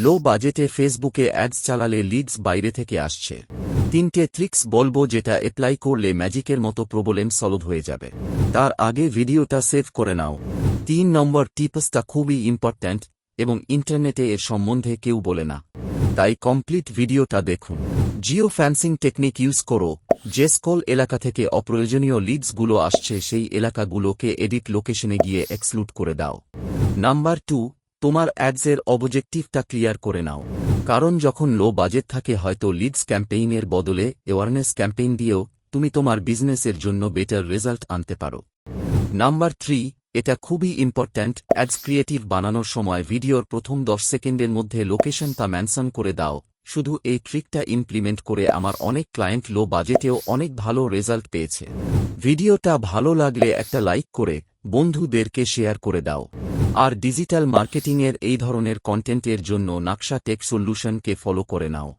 লো বাজেটে ফেসবুকে অ্যাডস চালালে লিডস বাইরে থেকে আসছে। 3টে ট্রিক্স বলবো যেটা অ্যাপ্লাই করলে ম্যাজিকের মতো প্রবলেম সলভ হয়ে যাবে। তার আগে ভিডিওটা সেভ করে নাও। 3 নম্বর টিপসটা খুবই ইম্পর্ট্যান্ট এবং ইন্টারনেটে এর সম্বন্ধে কেউ বলে না, তাই কমপ্লিট ভিডিওটা দেখুন। জিও ফ্যান্সিং টেকনিক ইউজ করো। যে সকল এলাকা থেকে অপ্রয়োজনীয় লিডসগুলো আসছে সেই এলাকাগুলোকে এডিট লোকেশনে গিয়ে এক্সক্লুড করে দাও। নাম্বার 2, তোমার অ্যাডসের অবজেক্টিভটা ক্লিয়ার করে নাও। কারণ যখন লো বাজেট থাকে হয়তো লিডস ক্যাম্পেইনের বদলে অ্যাওয়ারনেস ক্যাম্পেইন দিয়েও তুমি তোমার বিজনেসের জন্য বেটার রেজাল্ট আনতে পারো। নাম্বার 3, এটা খুবই ইম্পর্ট্যান্ট, অ্যাডস ক্রিয়েটিভ বানানোর সময় ভিডিওর প্রথম 10 সেকেন্ডের মধ্যে লোকেশনটা মেনশন করে দাও। শুধু এই ট্রিকটা ইমপ্লিমেন্ট করে আমার অনেক ক্লায়েন্ট লো বাজেটেও অনেক ভালো রেজাল্ট পেয়েছে। ভিডিওটা ভালো লাগলে একটা লাইক করে বন্ধুদেরকে শেয়ার করে দাও। আর ডিজিটাল মার্কেটিংয়ের এই ধরনের কন্টেন্টের জন্য নাকশা টেক সলিউশনকে ফলো করে নাও।